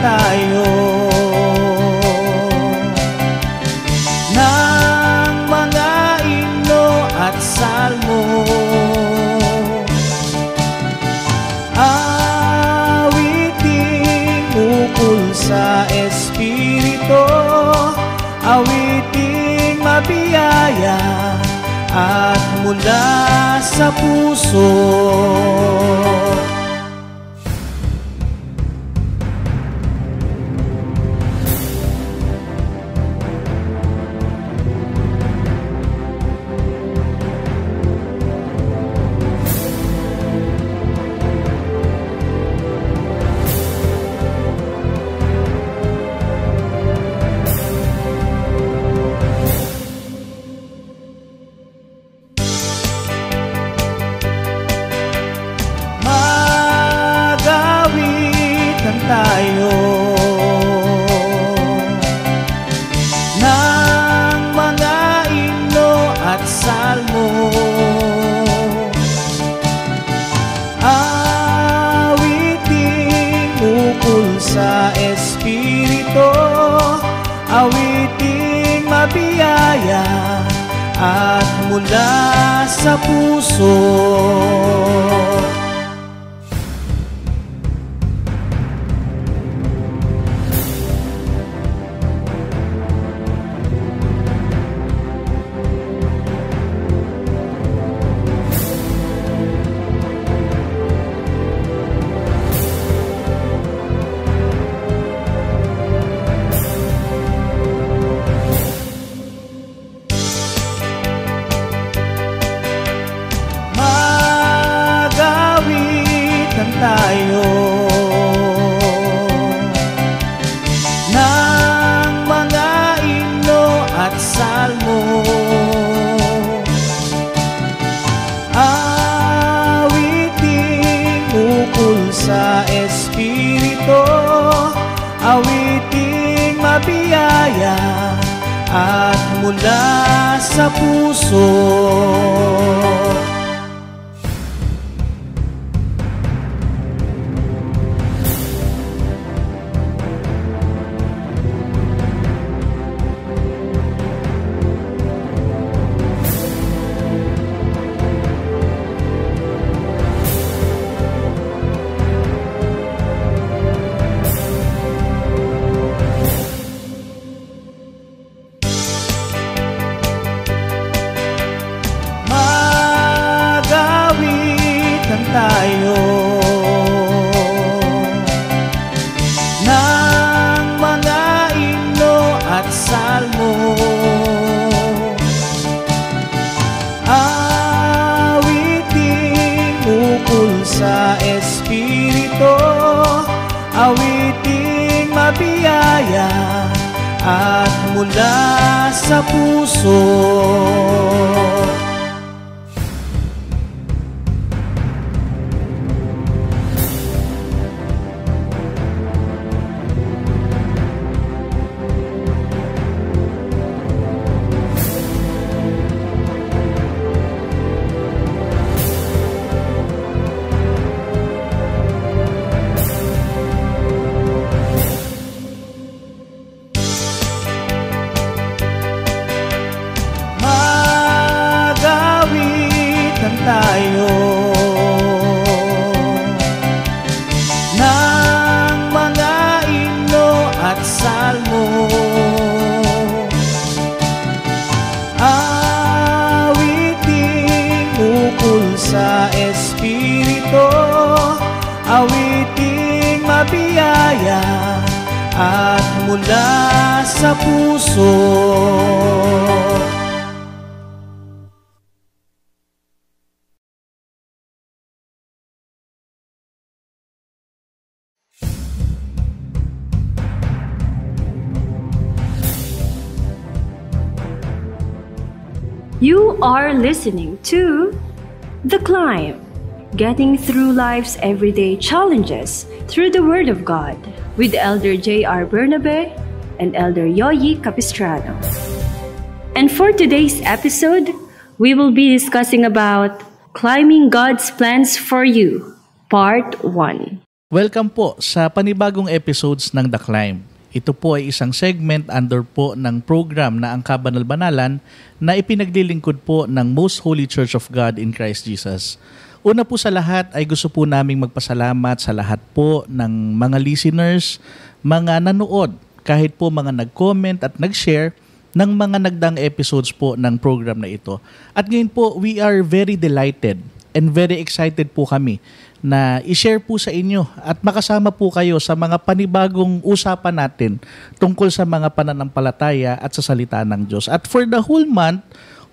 tayo ng mga himno at salmo, awiting ukol sa Espiritu, awiting mabiyaya at mula sa puso. Tayo ng mga himno at salmo, awiting ukol sa Espiritu, awiting mabiyaya at mula sa puso. Tayo ng mga himno at salmo, awiting ukol sa Espiritu, awiting mabiyaya at mula sa puso. Tayo ng mga himno at salmo, awiting ukol sa Espiritu, awiting mabiyaya at mula sa puso. Tayo ng mga himno at salmo, awiting ukol sa Espiritu, awiting mabiyaya at mula sa puso. You are listening to The Climb, getting through life's everyday challenges through the Word of God with Elder J.R. Bernabe and Elder Yoyi Capistrano. And for today's episode, we will be discussing about Climbing God's Plans for You, Part 1. Welcome po sa panibagong episodes ng The Climb. Ito po ay isang segment under po ng program na ang Kabanal-Banalan na ipinaglilingkod po ng Most Holy Church of God in Christ Jesus. Una po sa lahat ay gusto po naming magpasalamat sa lahat po ng mga listeners, mga nanood, kahit po mga nag-comment at nag-share ng mga nagdaang episodes po ng program na ito. At ngayon po, we are very delighted and very excited po kami na i-share po sa inyo at makasama po kayo sa mga panibagong usapan natin tungkol sa mga pananampalataya at sa salita ng Diyos. At for the whole month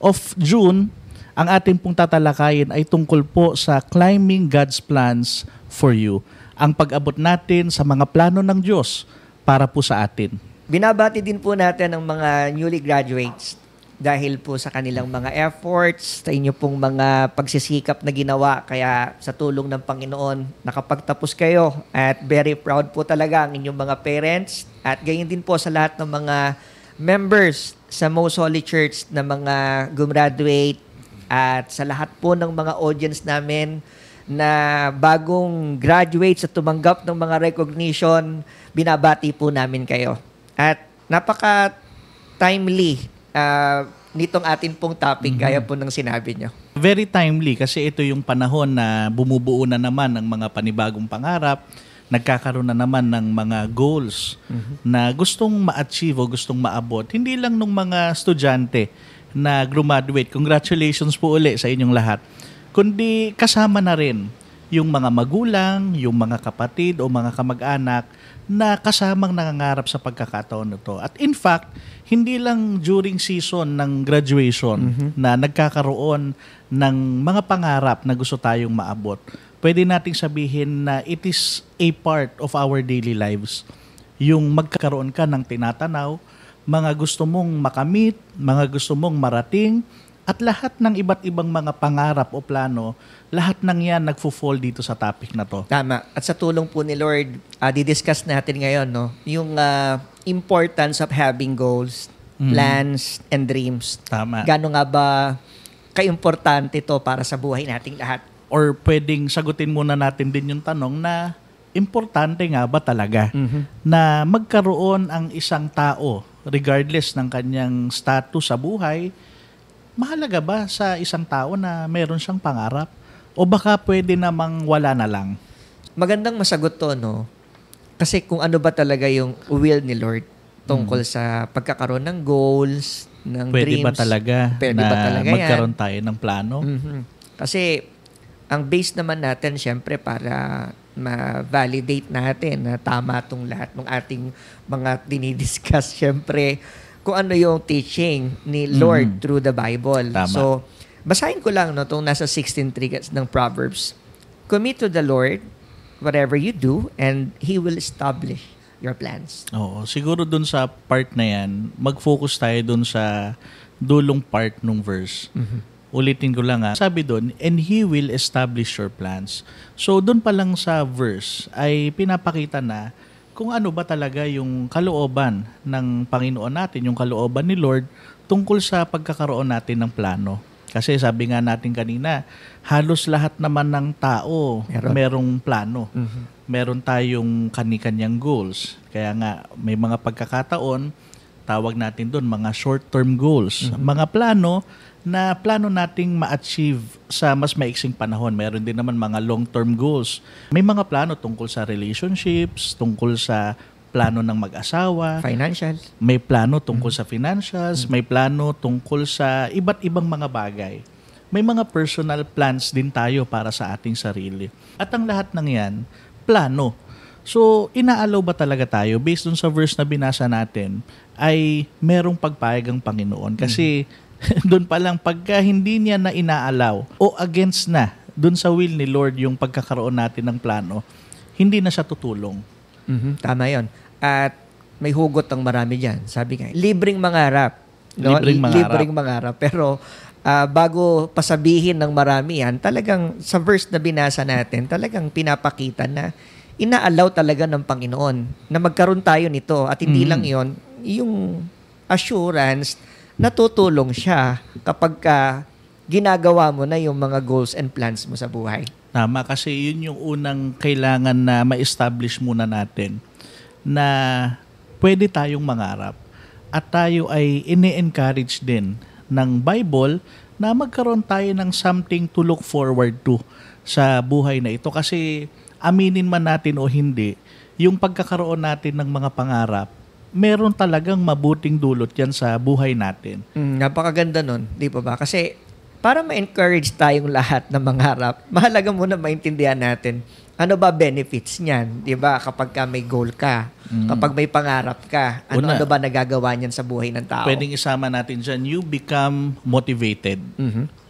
of June, ang ating pong tatalakayin ay tungkol po sa climbing God's plans for you. Ang pag-abot natin sa mga plano ng Diyos para po sa atin. Binabati din po natin ang mga newly graduates dahil po sa kanilang mga efforts, sa inyo pong mga pagsisikap na ginawa. Kaya sa tulong ng Panginoon, nakapagtapos kayo at very proud po talaga ang inyong mga parents. At gayon din po sa lahat ng mga members sa Most Holy Church na mga gumraduate at sa lahat po ng mga audience namin na bagong graduates at tumanggap ng mga recognition, binabati po namin kayo. At napaka-timely nitong atin pong topic, gaya po ng sinabi nyo. Very timely kasi ito yung panahon na bumubuo na naman ng mga panibagong pangarap, nagkakaroon na naman ng mga goals na gustong ma-achieve o gustong maabot. Hindi lang ng mga estudyante na graduate. Congratulations po uli sa inyong lahat. Kundi kasama na rin yung mga magulang, yung mga kapatid o mga kamag-anak na kasamang nangangarap sa pagkakataon nito. At in fact, hindi lang during season ng graduation na nagkakaroon ng mga pangarap na gusto tayong maabot. Pwede nating sabihin na it is a part of our daily lives. Yung magkakaroon ka ng tinatanaw, mga gusto mong makamit, mga gusto mong marating, at lahat ng iba't ibang mga pangarap o plano, lahat ng yan nagfo-fall dito sa topic na to. Tama. At sa tulong po ni Lord, didiscuss natin ngayon, no, yung importance of having goals, plans, and dreams. Tama. Gaano nga ba kaimportante ito para sa buhay nating lahat? Or pwedeng sagutin muna natin din yung tanong na importante nga ba talaga na magkaroon ang isang tao, regardless ng kanyang status sa buhay, mahalaga ba sa isang tao na meron siyang pangarap? O baka pwede namang wala na lang? Magandang masagot to, no? Kasi kung ano ba talaga yung will ni Lord tungkol sa pagkakaroon ng goals, ng Pwede dreams. ba talaga Pwede na ba talaga magkaroon tayo ng plano? Kasi ang base naman natin, syempre, para ma-validate natin na tama itong lahat ng ating mga dinidiscuss, syempre, kung ano yung teaching ni Lord through the Bible. Tama. So, basahin ko lang no, itong nasa 16:3 ng Proverbs. Commit to the Lord whatever you do and He will establish your plans. Oo, siguro dun sa part na yan, mag-focus tayo dun sa dulong part ng verse. Ulitin ko lang sabi dun, and He will establish your plans. So dun pa lang sa verse ay pinapakita na kung ano ba talaga yung kalooban ng Panginoon natin, yung kalooban ni Lord tungkol sa pagkakaroon natin ng plano. Kasi sabi nga natin kanina, halos lahat naman ng tao merong plano. Meron tayong kani-kanyang goals. Kaya nga may mga pagkakataon, tawag natin doon mga short-term goals. Mga plano na plano nating ma-achieve sa mas maiksing panahon. Meron din naman mga long-term goals. May mga plano tungkol sa relationships, tungkol sa plano ng mag-asawa. Financials. May plano tungkol sa financials. May plano tungkol sa iba't ibang mga bagay. May mga personal plans din tayo para sa ating sarili. At ang lahat ng yan, plano. So, inaalaw ba talaga tayo based dun sa verse na binasa natin ay merong pagpayag ang Panginoon? Kasi doon pa lang pagka hindi niya na inaalaw o against na doon sa will ni Lord yung pagkakaroon natin ng plano, hindi na siya tutulong. Tama yon. At may hugot ang marami dyan. Sabi nga, libreng mangarap. No? Libreng mangarap. Pero bago pasabihin ng marami yan, talagang sa verse na binasa natin, talagang pinapakita na inaalaw talaga ng Panginoon na magkaroon tayo nito. At hindi lang yon, yung assurance na tutulong siya kapag ginagawa mo na yung mga goals and plans mo sa buhay. Tama, kasi yun yung unang kailangan na ma-establish muna natin na pwede tayong mangarap at tayo ay ini-encourage din ng Bible na magkaroon tayo ng something to look forward to sa buhay na ito. Kasi aminin man natin o hindi, yung pagkakaroon natin ng mga pangarap, meron talagang mabuting dulot yan sa buhay natin. Napakaganda nun, di ba ba? Kasi para ma-encourage tayong lahat na mangarap, mahalaga muna maintindihan natin ano ba benefits niyan, di ba? Kapag ka may goal ka, kapag may pangarap ka, ano ba nagagawa niyan sa buhay ng tao? Pwedeng isama natin dyan, you become motivated.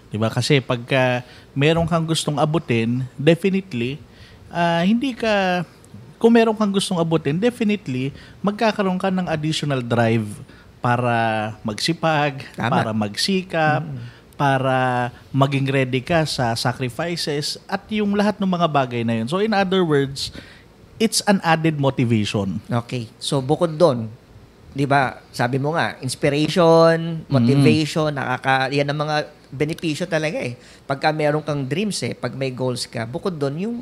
Di ba? Kasi pagka meron kang gustong abutin, definitely, kung meron kang gustong abutin, definitely, magkakaroon ka ng additional drive para magsipag, para magsikap, para maging ready ka sa sacrifices at yung lahat ng mga bagay na yun. So in other words, it's an added motivation. Okay. So bukod doon, 'di ba? Sabi mo nga, inspiration, motivation, yan ang mga benepisyo talaga eh. Pagka meron kang dreams pag may goals ka, bukod doon yung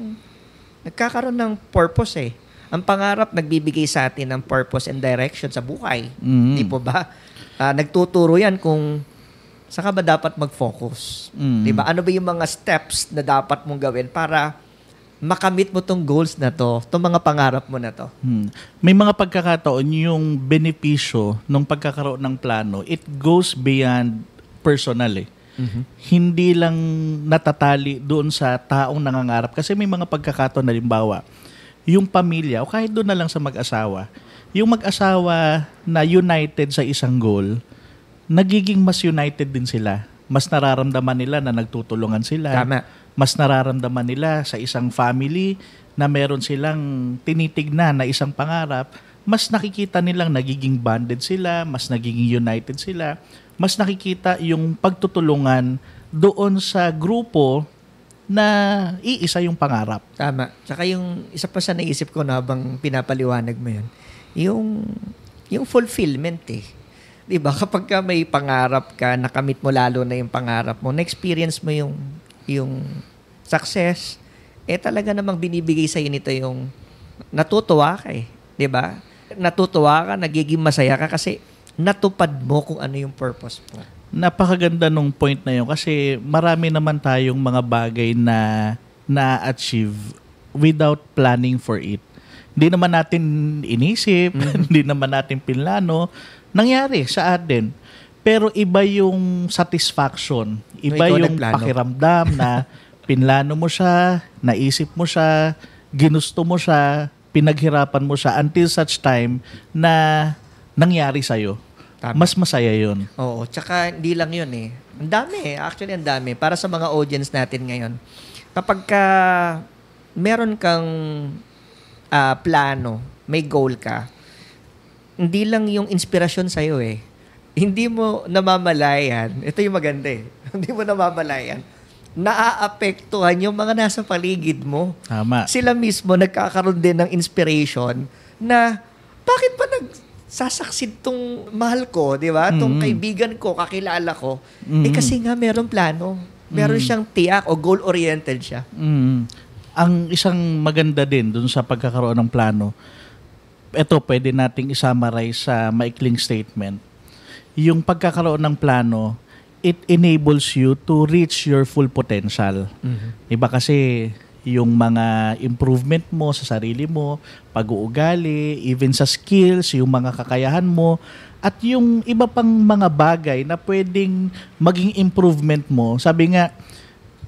nagkakaroon ng purpose eh. Ang pangarap nagbibigay sa atin ng purpose and direction sa buhay. Di po ba? Nagtuturo yan kung saan ka ba dapat mag-focus. Di ba? Ano ba yung mga steps na dapat mong gawin para makamit mo tong goals na to, tong mga pangarap mo na to. May mga pagkakataon yung benepisyo ng pagkakaroon ng plano, it goes beyond personal eh. Hindi lang natatali doon sa taong nangangarap. Kasi may mga pagkakataon na limbawa, yung pamilya, o kahit doon na lang sa mag-asawa, yung mag-asawa na united sa isang goal, nagiging mas united din sila. Mas nararamdaman nila na nagtutulungan sila. Tama. Mas nararamdaman nila sa isang family na meron silang tinitignan na isang pangarap. Mas nakikita nilang nagiging bonded sila, mas nagiging united sila. Mas nakikita yung pagtutulungan doon sa grupo na iisa yung pangarap. Tama. Tsaka yung isa pa sa naisip ko na habang pinapaliwanag mo yun, yung fulfillment eh. Diba? Kapag ka may pangarap ka, nakamit mo lalo na yung pangarap mo, na-experience mo yung success, talaga namang binibigay sa'yo nito yung natutuwa ka eh. Diba? Natutuwa ka, nagiging masaya ka kasi natupad mo kung ano yung purpose mo. Napakaganda nung point na yun kasi marami naman tayong mga bagay na na-achieve without planning for it. Hindi naman natin inisip, hindi naman natin pinlano, nangyari sa atin. Pero iba yung satisfaction, iba yung pakiramdam na pinlano mo siya, naisip mo siya, ginusto mo siya, pinaghirapan mo siya until such time na nangyari sa'yo. Tama. Mas masaya yun. Oo, tsaka hindi lang yun eh. Ang dami actually ang dami. Para sa mga audience natin ngayon, kapag ka meron kang plano, may goal ka, hindi lang yung inspirasyon sa'yo eh. Hindi mo namamalayan, ito yung maganda eh, hindi mo namamalayan, naaapektuhan yung mga nasa paligid mo. Tama. Sila mismo nagkakaroon din ng inspiration na bakit pa nagsasaksid tong mahal ko, di ba? Tong kaibigan ko, kakilala ko. Kasi nga meron plano. Meron siyang tiyak o goal-oriented siya. Ang isang maganda din dun sa pagkakaroon ng plano, ito pwede nating isummarize sa maikling statement. Yung pagkakaroon ng plano, it enables you to reach your full potential. Diba kasi yung mga improvement mo sa sarili mo, pag-uugali, even sa skills, yung mga kakayahan mo, at yung iba pang mga bagay na pwedeng maging improvement mo. Sabi nga,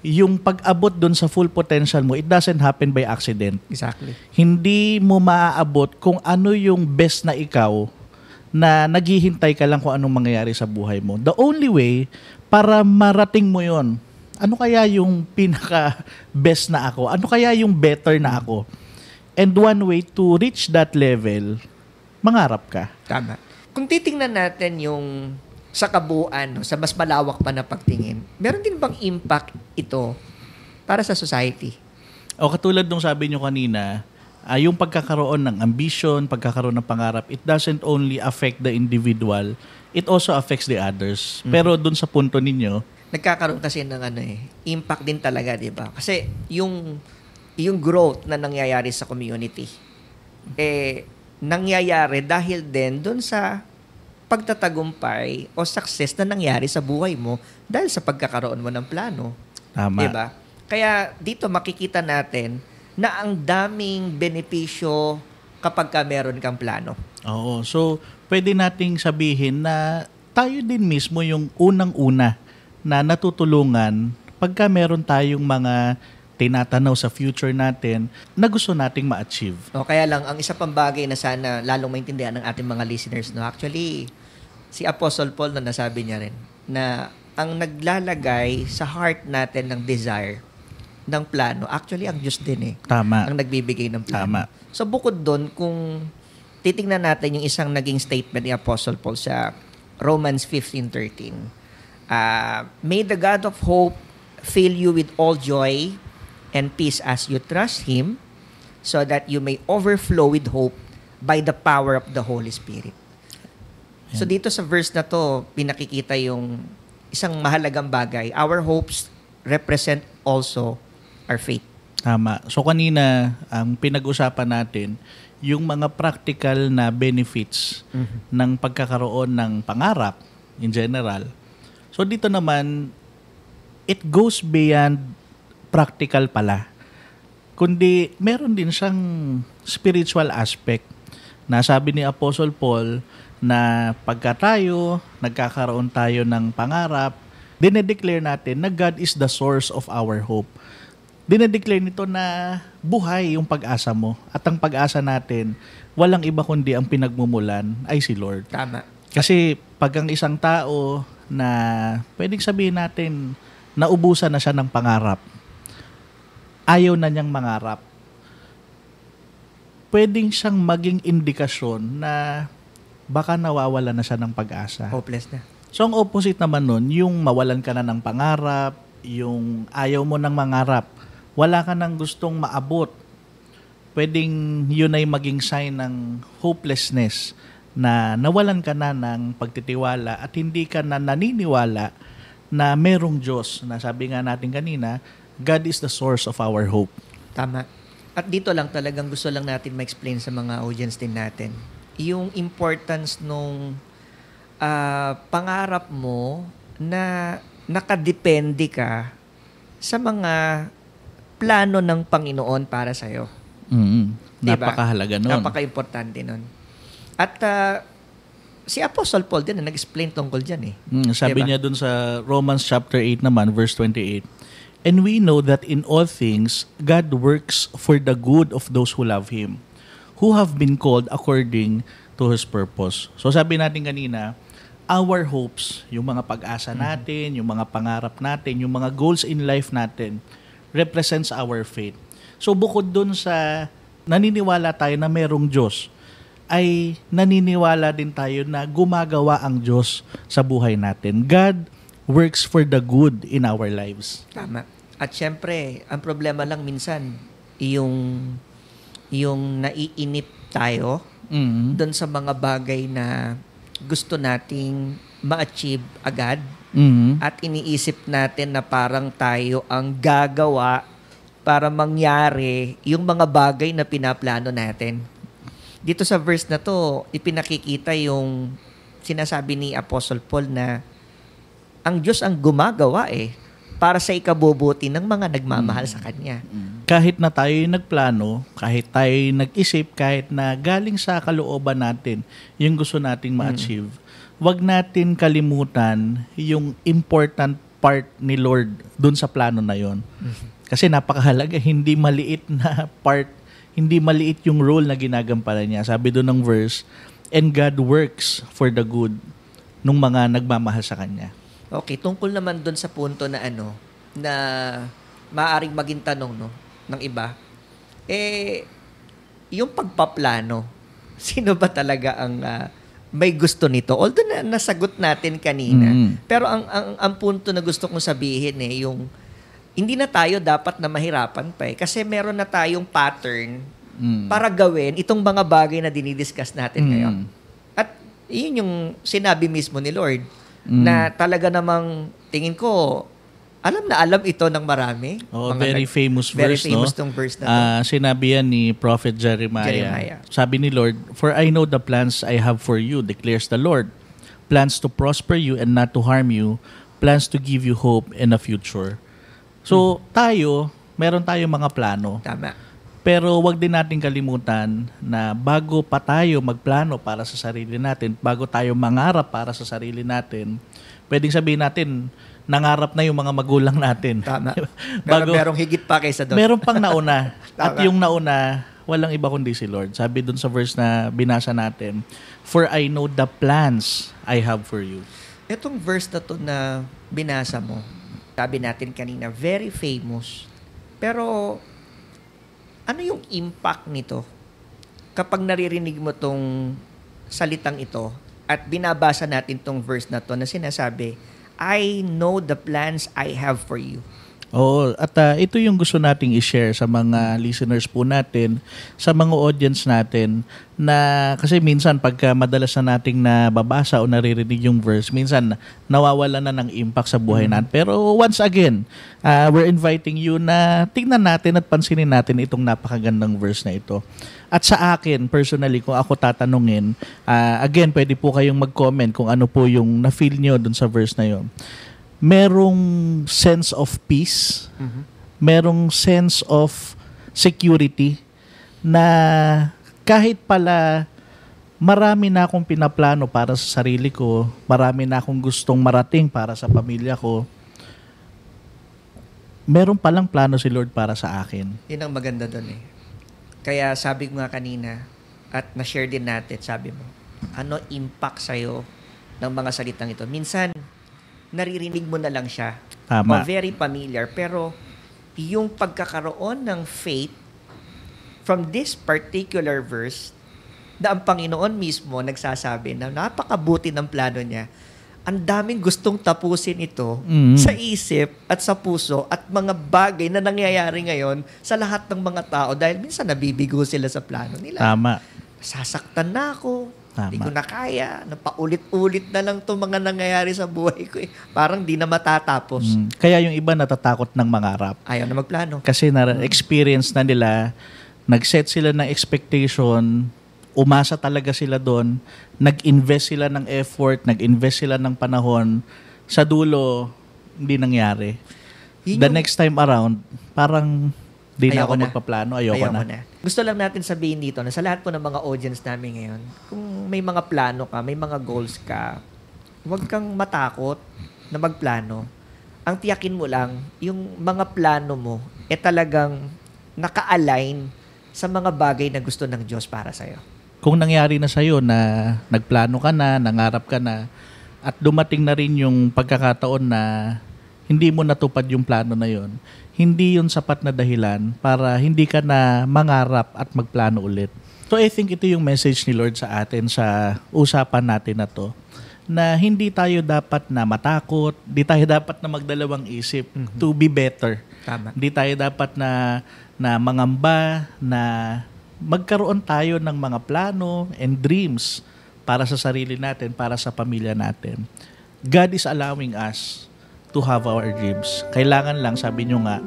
yung pag-abot dun sa full potential mo, it doesn't happen by accident. Exactly. Hindi mo maaabot kung ano yung best na ikaw na naghihintay ka lang kung anong mangyayari sa buhay mo. The only way para marating mo yon, ano kaya yung pinaka-best na ako? Ano kaya yung better na ako? And one way to reach that level, mangarap ka. Tama. Kung titingnan natin yung sa kabuuan, sa mas malawak pa na pagtingin, meron din bang impact ito para sa society? O katulad nung sabi nyo kanina, yung pagkakaroon ng ambition, pagkakaroon ng pangarap, it doesn't only affect the individual, it also affects the others. Pero dun sa punto ninyo, nagkakaroon kasi ng impact din talaga, 'di ba? Kasi yung growth na nangyayari sa community nangyayari dahil din doon sa pagtatagumpay o success na nangyari sa buhay mo dahil sa pagkakaroon mo ng plano. Tama. 'Di ba? Kaya dito makikita natin na ang daming benepisyo kapag ka meron kang plano. Oo. So, pwede nating sabihin na tayo din mismo yung unang-una na natutulungan pagka meron tayong mga tinatanaw sa future natin na gusto nating ma-achieve. O, kaya lang, ang isa pang bagay na sana lalong maintindihan ng ating mga listeners, no? Actually, si Apostle Paul na nasabi niya rin na ang naglalagay sa heart natin ng desire, ng plano, actually, ang Diyos din Tama. ang nagbibigay ng plano. Tama. So, bukod doon, kung titingnan natin yung isang naging statement ni Apostle Paul sa Romans 15:13, may the God of hope fill you with all joy and peace as you trust Him, so that you may overflow with hope by the power of the Holy Spirit. So dito sa verse na to, pinakikita yung isang mahalagang bagay. Our hopes represent also our faith. Tama. So kanina, ang pinag-usapan natin, yung mga practical na benefits ng pagkakaroon ng pangarap in general. So dito naman, it goes beyond practical pala. Kundi meron din siyang spiritual aspect na sabi ni Apostle Paul na pagka tayo, nagkakaroon tayo ng pangarap, dinedeclare natin na God is the source of our hope. Dinedeclare nito na buhay yung pag-asa mo. At ang pag-asa natin, walang iba kundi ang pinagmumulan ay si Lord. Tama. Kasi pag ang isang tao na pwedeng sabihin natin naubusan na siya ng pangarap, ayaw na niyang mangarap, pwedeng siyang maging indikasyon na baka nawawala na siya ng pag-asa. Hopeless na. So ang opposite naman nun, yung mawalan ka na ng pangarap, yung ayaw mo ng mangarap, wala ka nang gustong maabot, pwedeng yun ay maging sign ng hopelessness, na nawalan ka na ng pagtitiwala at hindi ka na naniniwala na merong Diyos, na sabi nga natin kanina, God is the source of our hope. Tama. At dito lang talagang gusto lang natin ma-explain sa mga audience din natin yung importance nung pangarap mo na nakadepende ka sa mga plano ng Panginoon para sa'yo. Diba? Napakahalaga nun. Napaka-importante nun. At si Apostle Paul din na nag-explain tungkol dyan Sabi diba? niya dun sa Romans chapter 8 naman, verse 28, "And we know that in all things, God works for the good of those who love Him, who have been called according to His purpose." So sabi natin kanina, our hopes, yung mga pag-asa natin, yung mga pangarap natin, yung mga goals in life natin, represents our faith. So bukod dun sa naniniwala tayo na merong Diyos, ay naniniwala din tayo na gumagawa ang Diyos sa buhay natin. God works for the good in our lives. Tama. At syempre, ang problema lang minsan, yung naiinip tayo doon sa mga bagay na gusto nating ma-achieve agad at iniisip natin na parang tayo ang gagawa para mangyari yung mga bagay na pinaplano natin. Dito sa verse na to, ipinakikita yung sinasabi ni Apostle Paul na ang Diyos ang gumagawa para sa ikabubuti ng mga nagmamahal sa Kanya. Kahit na tayo nagplano, kahit tayo nag-isip, kahit na galing sa kalooban natin yung gusto nating ma-achieve, wag natin kalimutan yung important part ni Lord dun sa plano na yon. Kasi napakahalaga, hindi maliit na part, hindi maliit yung role na ginagampanan niya. Sabi doon ng verse, "And God works for the good" nung mga nagmamahal sa Kanya. Okay, tungkol naman doon sa punto na na maaaring maging tanong ng iba, yung pagpaplano, sino ba talaga ang may gusto nito? Although nasagot natin kanina, pero ang punto na gusto kong sabihin yung hindi na tayo dapat na mahirapan pa kasi meron na tayong pattern para gawin itong mga bagay na dinidiscuss natin ngayon. At yun yung sinabi mismo ni Lord. na talaga namang tingin ko, alam na alam ito ng marami. Oh, very famous very verse, famous no? tong verse na to. Sinabi yan ni Prophet Jeremiah. Sabi ni Lord, "For I know the plans I have for you, declares the Lord. Plans to prosper you and not to harm you, plans to give you hope and a future." So, meron tayong mga plano. Tama. Pero wag din natin kalimutan na bago pa tayo magplano para sa sarili natin, bago tayo mangarap para sa sarili natin, pwedeng sabihin natin, nangarap na yung mga magulang natin. Tama. Pero merong higit pa kaysa doon. Meron pang nauna. At yung nauna, walang iba kundi si Lord. Sabi dun sa verse na binasa natin, "For I know the plans I have for you." Itong verse na to na binasa mo, sabi natin kanina, very famous. Pero, ano yung impact nito kapag naririnig mo tong salitang ito at binabasa natin tong verse na to na sinasabi, "I know the plans I have for you." Oo, at ito yung gusto nating i-share sa mga listeners po natin, sa mga audience natin, na kasi minsan pagka madalas na nating nababasa o naririnig yung verse, minsan nawawala na ng impact sa buhay natin. Pero once again, we're inviting you na tingnan natin at pansinin natin itong napakagandang verse na ito. At sa akin, personally, kung ako tatanungin, again, pwede po kayong mag-comment kung ano po yung na-feel nyo dun sa verse na yun. Merong sense of peace, merong sense of security na kahit pala marami na akong pinaplano para sa sarili ko, marami na akong gustong marating para sa pamilya ko, meron palang plano si Lord para sa akin. Yun ang maganda doon eh. Kaya sabi ko nga kanina, at na-share din natin, sabi mo, ano impact sa'yo ng mga salitang ito? Minsan, naririnig mo na lang siya. Tama. O very familiar. Pero yung pagkakaroon ng faith from this particular verse na ang Panginoon mismo nagsasabi na napakabuti ng plano niya, ang daming gustong tapusin ito sa isip at sa puso at mga bagay na nangyayari ngayon sa lahat ng mga tao dahil minsan nabibigo sila sa plano nila. Tama. Sasaktan na ako. Tama. Hindi ko na kaya. Napaulit-ulit na lang itong mga nangyayari sa buhay ko. Parang di na matatapos. Kaya yung iba natatakot ng mangarap. Ayaw na magplano. Kasi na-experience na nila, nag-set sila ng expectation, umasa talaga sila doon, nag-invest sila ng effort, nag-invest sila ng panahon, sa dulo, hindi nangyari. The next time around, parang di na ako magpaplano, ayoko na. Gusto lang natin sabihin dito na sa lahat po ng mga audience namin ngayon, kung may mga plano ka, may mga goals ka, huwag kang matakot na magplano. Ang tiyakin mo lang, yung mga plano mo, talagang naka-align sa mga bagay na gusto ng Diyos para sa'yo. Kung nangyari na sa'yo na nagplano ka na, nangarap ka na, at dumating na rin yung pagkakataon na hindi mo natupad yung plano na yon, hindi yun sapat na dahilan para hindi ka na mangarap at magplano ulit. So I think ito yung message ni Lord sa atin sa usapan natin na to, na hindi tayo dapat na matakot, hindi tayo dapat na magdalawang isip to be better. Tama. Hindi tayo dapat na mangamba, na magkaroon tayo ng mga plano and dreams para sa sarili natin, para sa pamilya natin. God is allowing us to have our dreams. Kailangan lang, sabi nyo nga,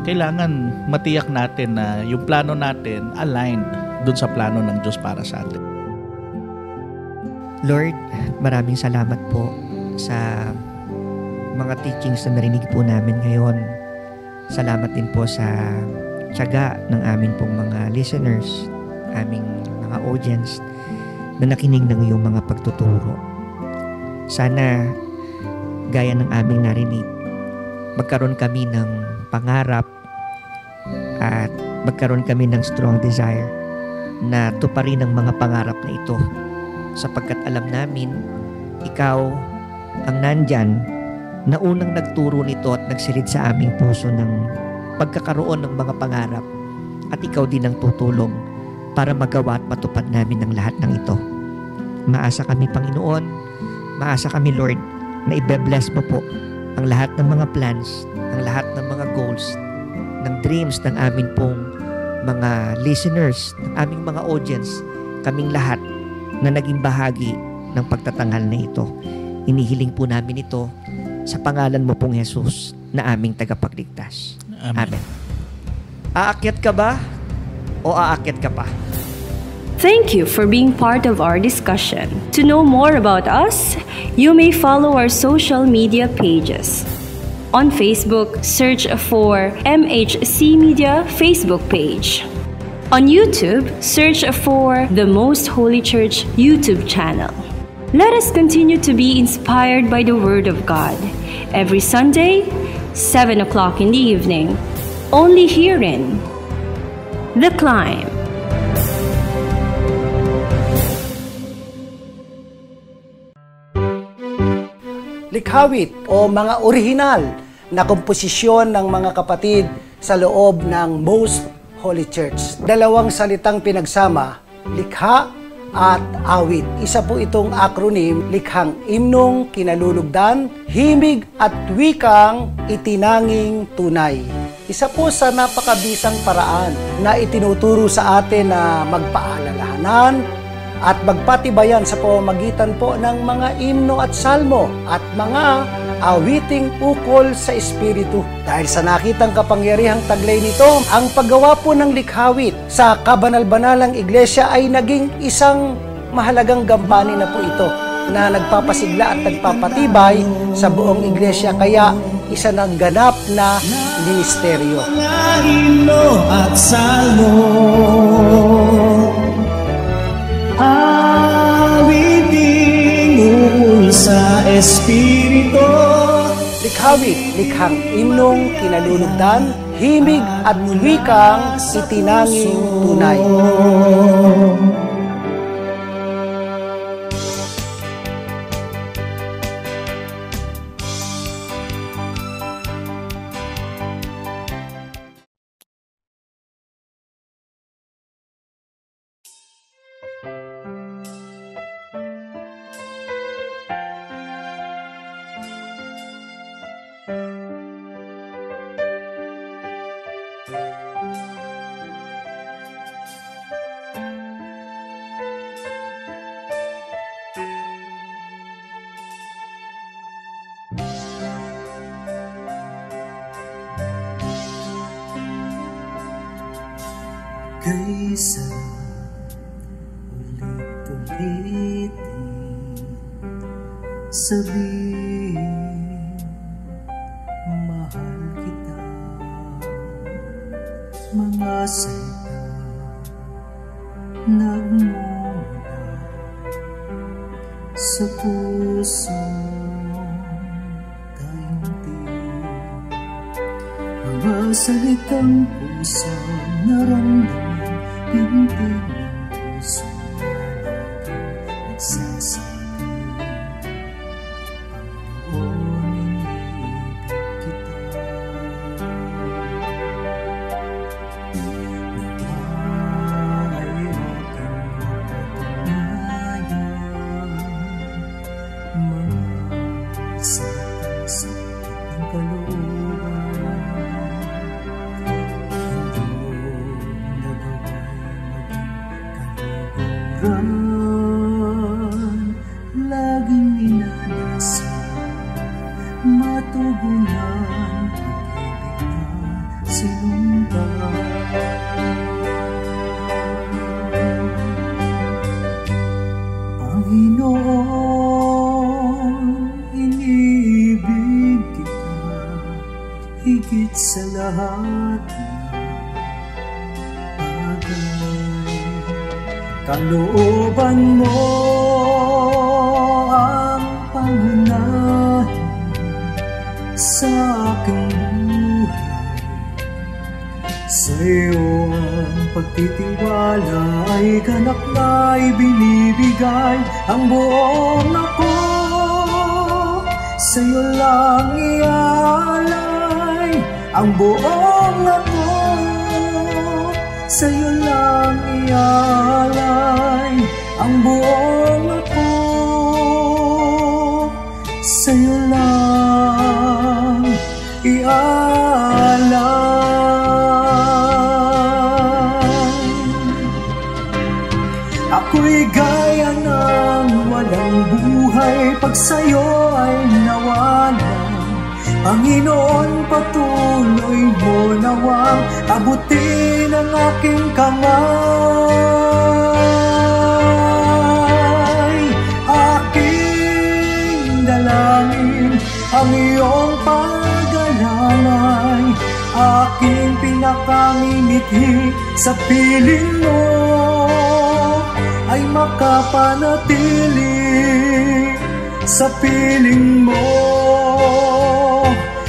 kailangan matiyak natin na yung plano natin aligned dun sa plano ng Diyos para sa atin. Lord, maraming salamat po sa mga teachings na narinig po namin ngayon. Salamat din po sa tiyaga ng amin pong mga listeners, aming mga audience na nakinig ng iyong mga pagtuturo. Sana, gaya ng aming narinig, magkaroon kami ng pangarap at magkaroon kami ng strong desire na tuparin ang mga pangarap na ito sapagkat alam namin, ikaw ang nandyan na unang nagturo nito at nagsilid sa aming puso ng pagkakaroon ng mga pangarap at ikaw din ang tutulong para magawa at matupad namin ang lahat ng ito. Maasa kami, Panginoon, maasa kami, Lord, na ibe-bless mo po ang lahat ng mga plans, ang lahat ng mga goals, ng dreams ng amin pong mga listeners, ng aming mga audience, kaming lahat na naging bahagi ng pagtatanghal na ito. Inihiling po namin ito sa pangalan mo pong Jesus na aming tagapagligtas. Amen. Aakyat ka ba o aakyat ka pa? Thank you for being part of our discussion. To know more about us, you may follow our social media pages. On Facebook, search for MHC Media Facebook page. On YouTube, search for the Most Holy Church YouTube channel. Let us continue to be inspired by the Word of God. Every Sunday, 7 o'clock in the evening, only here in The Climb. Likhawit o mga orihinal na komposisyon ng mga kapatid sa loob ng Most Holy Church. Dalawang salitang pinagsama, likha at awit. Isa po itong acronym, likhang imnong kinalulugdan, himig at wikang itinanging tunay. Isa po sa napakabisang paraan na itinuturo sa atin na magpaalalahanan at magpatibayan sa pamamagitan po ng mga imno at salmo at mga awiting ukol sa Espiritu. Dahil sa nakitang kapangyarihang taglay nito, ang paggawa po ng likhawit sa kabanal-banalang iglesia ay naging isang mahalagang gampanin na po ito na nagpapasigla at nagpapatibay sa buong iglesia. Kaya isa ng ganap na ministeryo. Mga himno at salmo, awiting ukol sa Espiritu. Likhawit, likhang imnong kinalulugdan, himig at wikang itinanging tunay. Kaysa ulit-ulitin sabihin, mahal kita. Mga salita nagmula sa puso taimtim, mga salitang pusang naramdaman, pintig ng puso natin nagsasabi, Panginoon, iniibig kita. Nawa ay aking mapatunayan, mga salitang sakit ng kalooban, laging minanasa, matugunan, pag-ibig na sinundan. Panginoon, iniibig kita higit sa lahat ng bagay. Kalooban mo ang pangunahin sa aking buhay. Sa iyo ang pagtitiwala ay ganap na ibinibigay. Ang buong ako sa iyo lang ialay. Ang buong ako sa iyo lang ialay. Ang buong ako sa iyo lang ialay. Ako'y gaya ng walang buhay pag sa'yo ay nawalan. Panginoon, patuloy mo nawang abutin ang aking kamay. Aking dalangin ang iyong pag-alalay, aking pinakamimithi sa piling mo ay makapanatili sa piling mo,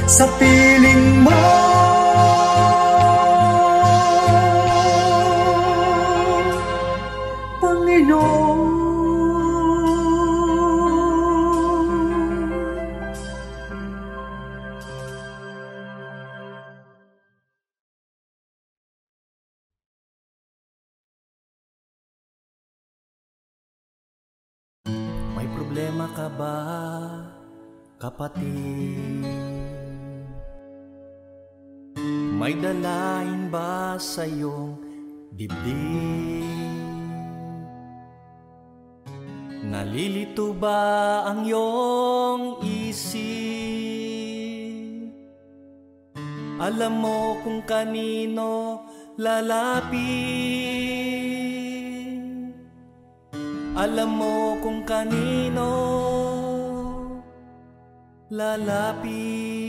sa piling mo. Panginoon, may problema ka ba, kapatid? May dalahin ba sa iyong dibdib? Nalilito ba ang iyong isip? Alam mo kung kanino lalapit? Alam mo kung kanino lalapit?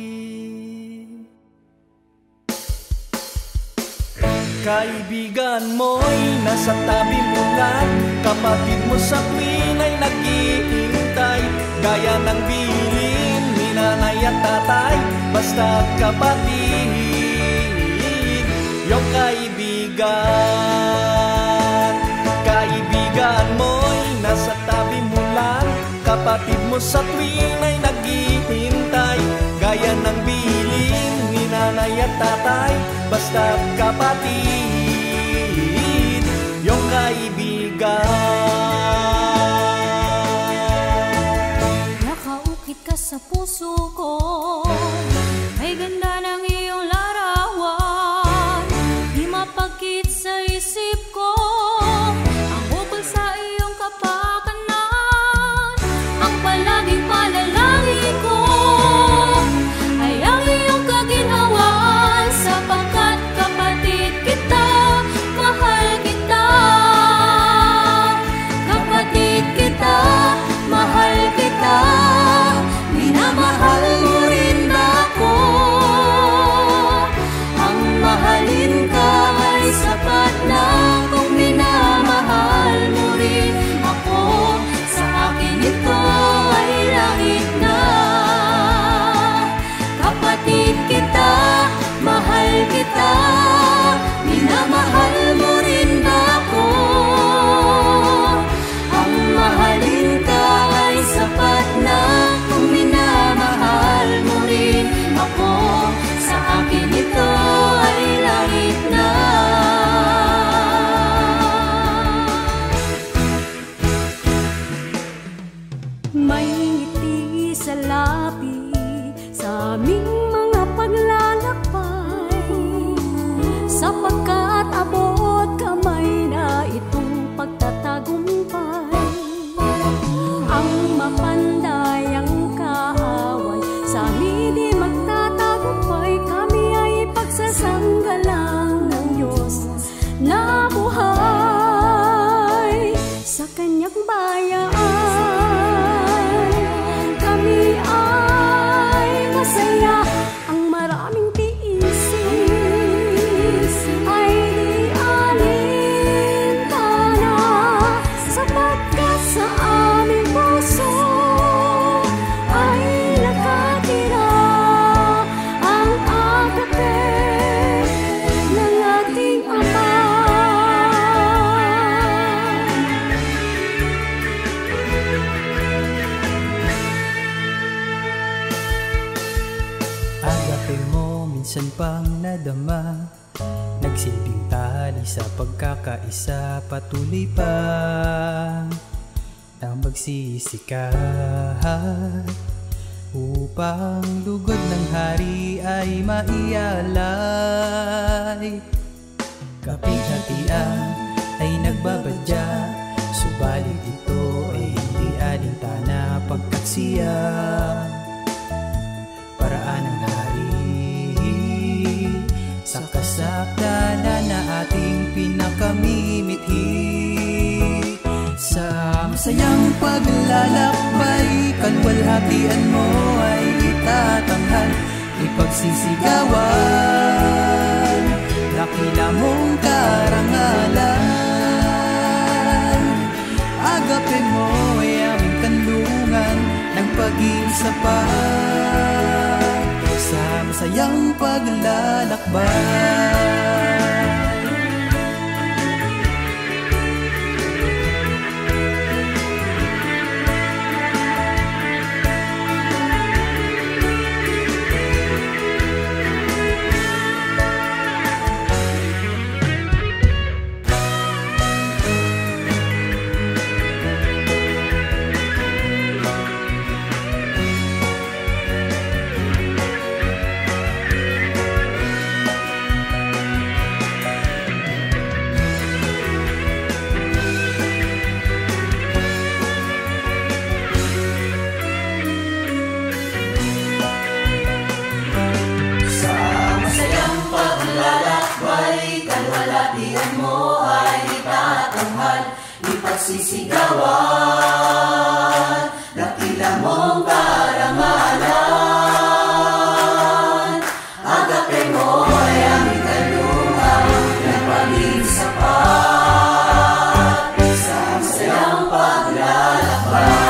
Kaibigan mo'y nasa tabi mo lang, kapatid mo sa tuwin ay naghihintay, gaya ng bilin ni nanay at tatay, basta kapatid, yung kaibigan. Kaibigan mo'y nasa tabi mo lang, kapatid mo sa tuwin ay naghihintay, gaya ng bilin ni nanay at tatay, basta kapatid, yung kaibigan. Nakaukit ka sa puso ko, may ganda ng iyong larawan, di mapagkit sa isip ko ang ukol sa iyong kapakanan. Ang palaging panalangin ko ay ang iyong kaginhawaan, sapagkat kapatid kita, mahal kita. Kapatid kita, mahal kita, minamahal mo rin ako. Ang mahalin ka ay sapat na kung minamahal mo rin ako. Sa akin ito ay langit na. Kapatid kita, mahal kita, minamahal mo rin ako. Ang mahalin ka ay sapat na kung minamahal mo rin ako. Sa akin ito ay langit na. May ngiti sa labi sa aming mga paglalakbay, sapagkat abot kamay na itong pagtatagumpay. Ang mapandayang kaaway sa amin di magtatagumpay, kami ay pagsasanggalang ng Diyos na buhay sa kanyang bayan. Kami ay masaya, ang maraming tiisin ay di alintana, sapagkat sa aming puso ay nakatira ang agape ng ating Ama. Agape mo minsan pang nadama, nagsilbing tali sa pagkakaisa, patuloy pa ang magsisikat upang lugod ng hari ay maialay. Kapinhatian ay nagbabadya siyang paraan ng hari sa kasakdanan na ating pinakamimithi. Sa masayang paglalakbay, kalwalhatian mo ay itatanghal, ipagsisigawan, dakila mong karangalan. Agape mo ay aming kanlungan ng pag-iisa pa sa masayang paglalakbay. Sisigawan, dakila mong karangalan. Agape mo ay aming kalungan ng pag-ibig sapat sa masayang paglalakbay.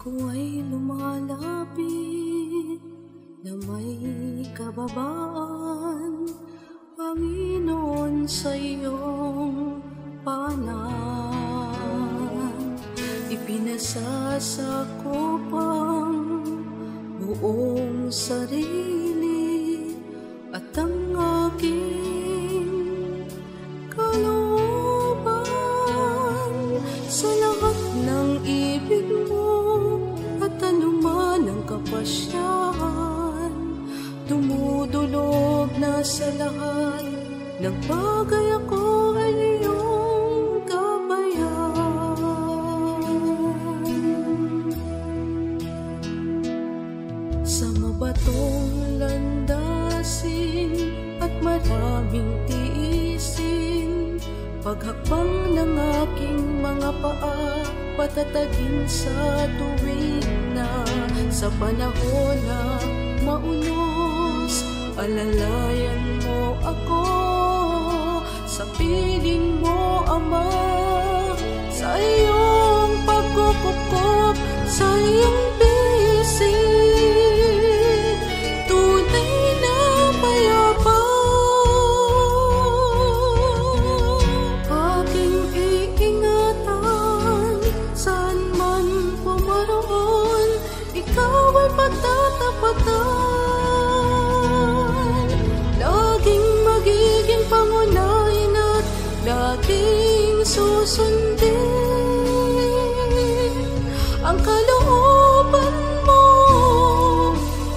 Ako ay lumalapit na may kababaan, Panginoon, sa iyong panan. Ipinasasakupang buong sarili at ang aking kalooban sa lahat ng ibig mo at anuman ang kapasyahan. Dumudulog na sa lahat ng bagay, ako ay iyong gabayan. Sa mabatong landasin at maraming tiisin, paghakbang ng aking mga paa, patatagin sa tuwing na sa panahon na maunos. Alalayan mo ako sa piling mo, Ama, sa iyong pagkukupkop, sa iyong bisig, tunay na payapa. Aking iingatan, saan man pumaroon, ikaw ay pagtatapatan. Laging magiging pangunahin at laging susundin ang kalooban mo.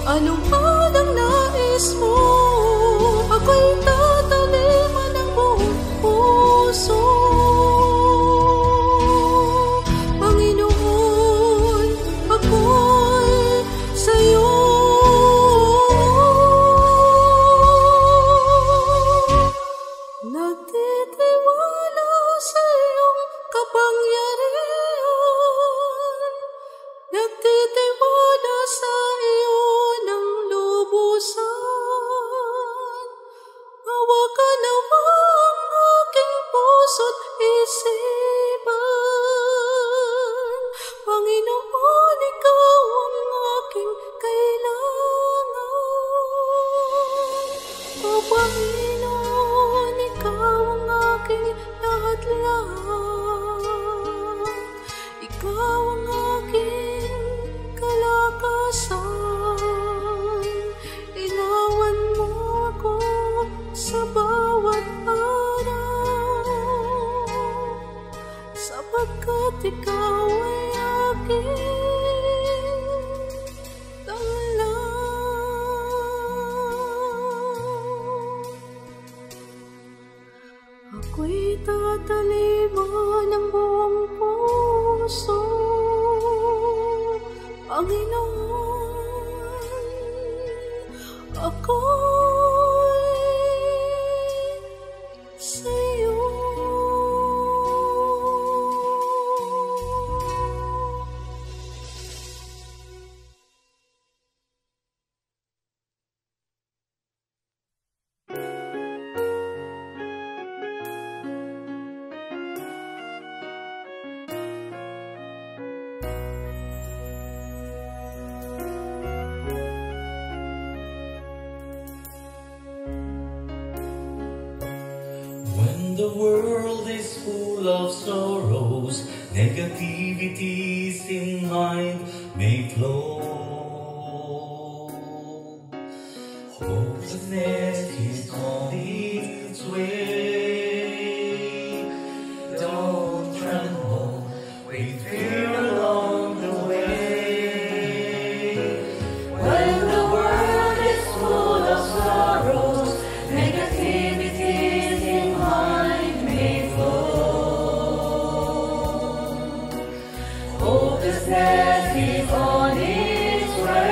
Ano man ang nais mo, ako'y tataliman ng buong puso. Panginoon, ako'y sa'yo. Nagtitiwala sa iyong kapangyarihan, nagtitiwala sa iyo ng lubusan. Hawakan nawa ang aking puso't isipan. Panginoon, ikaw ang aking kailangan. O Panginoon, ikaw ang aking lahat-lahat. Ikaw ang aking kalakasan. Ilawan mo ako sa bawat araw, sapagkat ikaw ay aking tanglaw. Ako'y tataliman ng buong puso, Panginoon, ako'y sa'yo. When the world is full of sorrows, negativities in mind may flow. Hopelessness is on its way. Don't tremble, with fear along the way. When the world is full of sorrows, negativities in mind may flow. Hopelessness is on its way.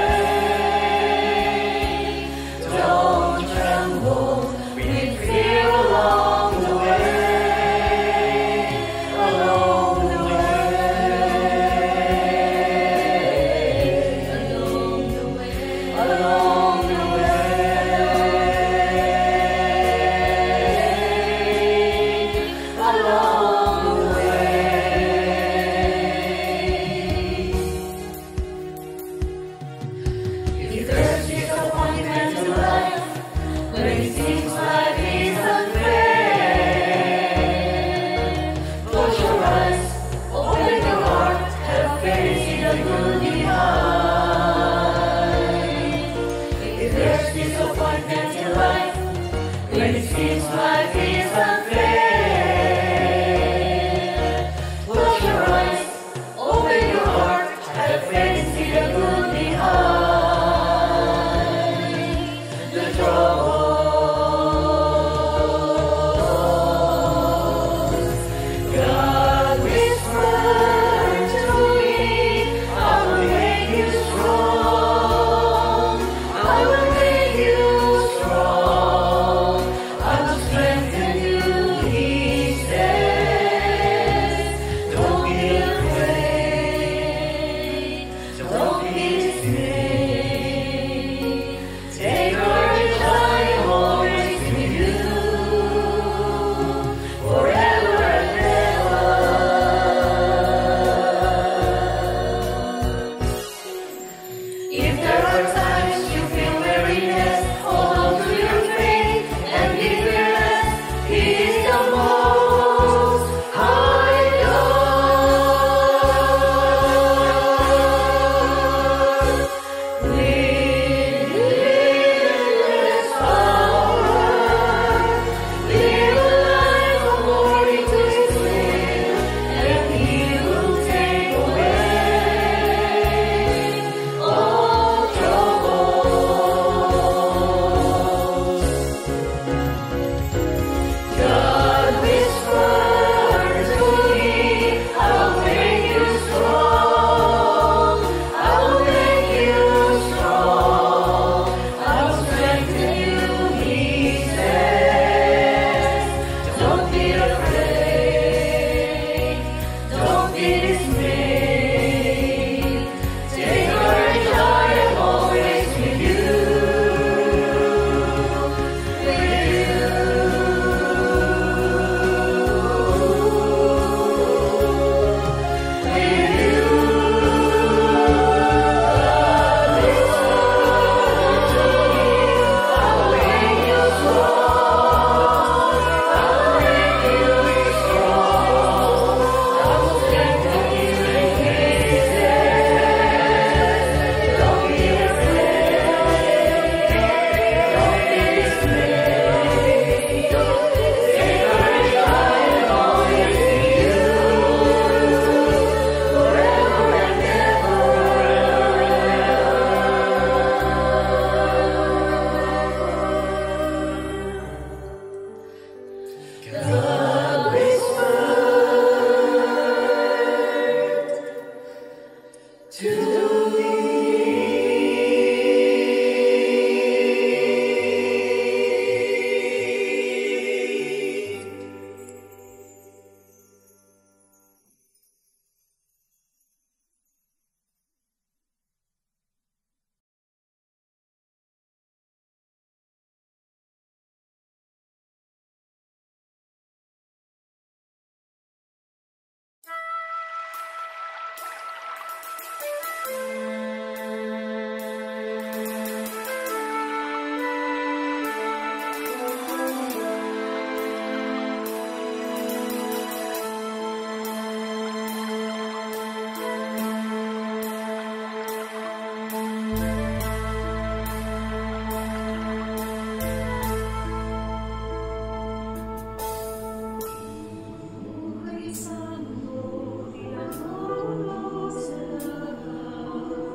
Don't tremble, with fear along the way. Along the way. Buhay sa mundo, tinatulog sa lahat.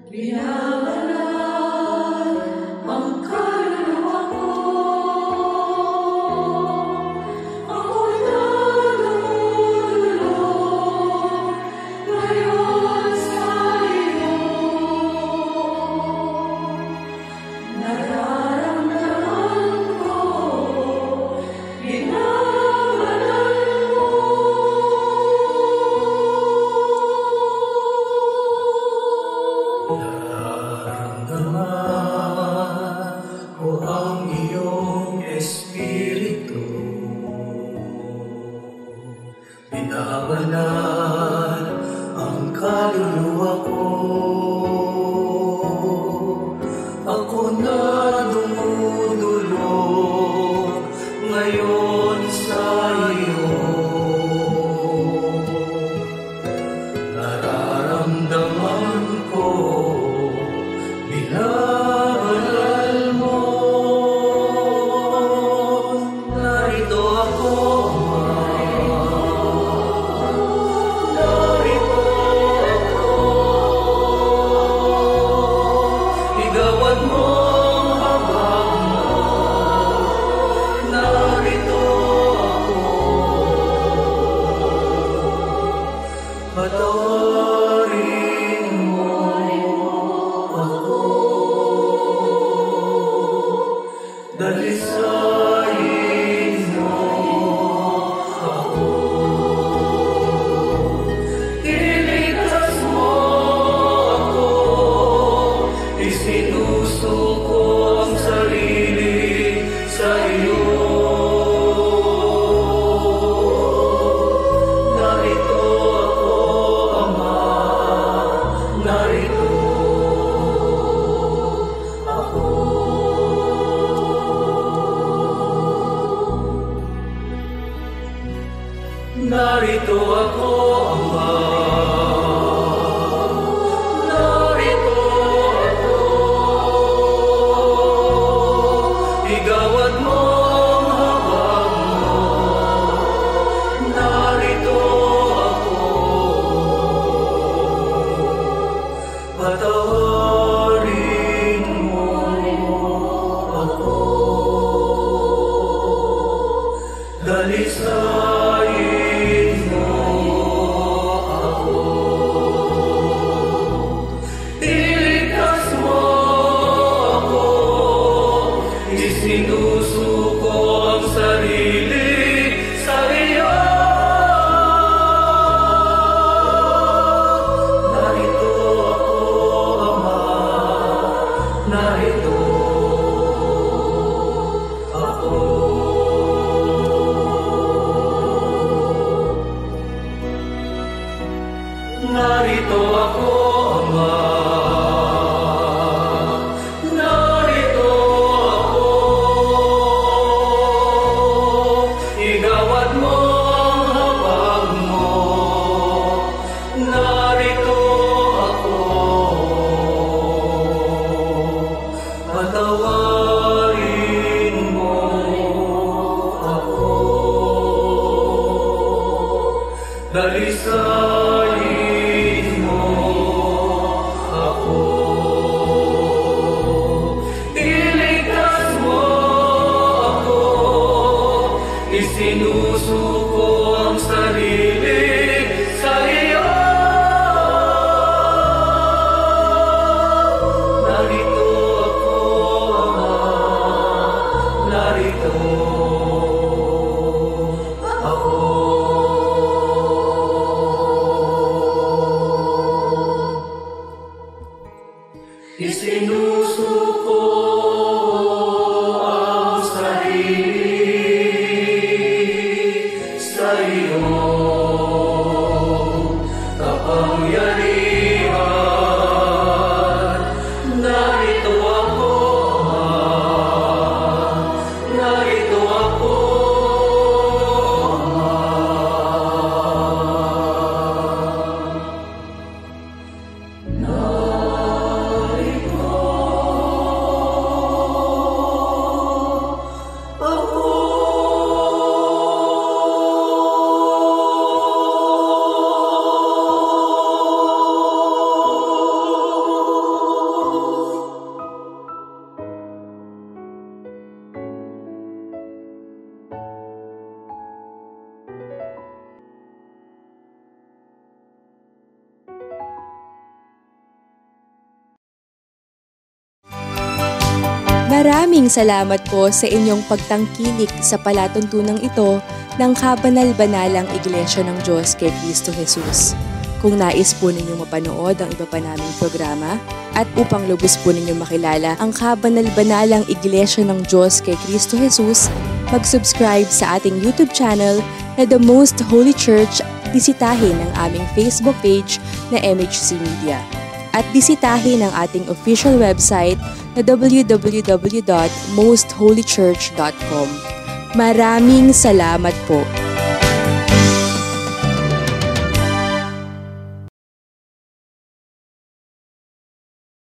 Binabanal ang kaluluwa ko. Ako'y nalululog ngayon sa iyo. Nararamdaman ko binabanal mo. Nararamdaman ko ang iyong espiritu. Binabanal ang kaluluwa ko. Ako na dumudulog ngayon sa iyo. Nararamdaman ko binabanal mo. Narito ako, narito ako. Igawad mo ang habag mo. Narito ako. Patawarin mo ako. Dalisayin mo ako. Iligtas mo ako. Isinusuko ang sarili sa iyo. Narito ako, Ama. Narito ako. Narito ako, Ama. Narito ako. Igawad mo ang habag mo. Narito ako. Patawarin mo ako. Dalisayin mo ako. Iligtas mo ako. Isinusuko ang sarili sa iyo. Narito ako, Ama. Narito ako. Narito ako, Ama. Narito ako. Igawad mo ang habag mo. Narito ako. Patawarin mo ako. Dalisayin mo ako. Iligtas mo ako. Isinusuko ang sarili sa iyo. Narito ako, Ama. Narito ako. Isinusuko ang sarili sa iyo. Kapangyarihan, narito ako, Ama. Narito ako, Ama. Maraming salamat po sa inyong pagtangkilik sa palatuntunang ito ng Kabanal-Banalang Iglesia ng Diyos kay Cristo Jesus. Kung nais po ninyong mapanood ang iba pa naming programa at upang lubos po ninyong makilala ang Kabanal-Banalang Iglesia ng Diyos kay Cristo Jesus, mag-subscribe sa ating YouTube channel na The Most Holy Church. Bisitahin ang aming Facebook page na MHC Media. At bisitahin ang ating official website na www.mostholychurch.com. Maraming salamat po.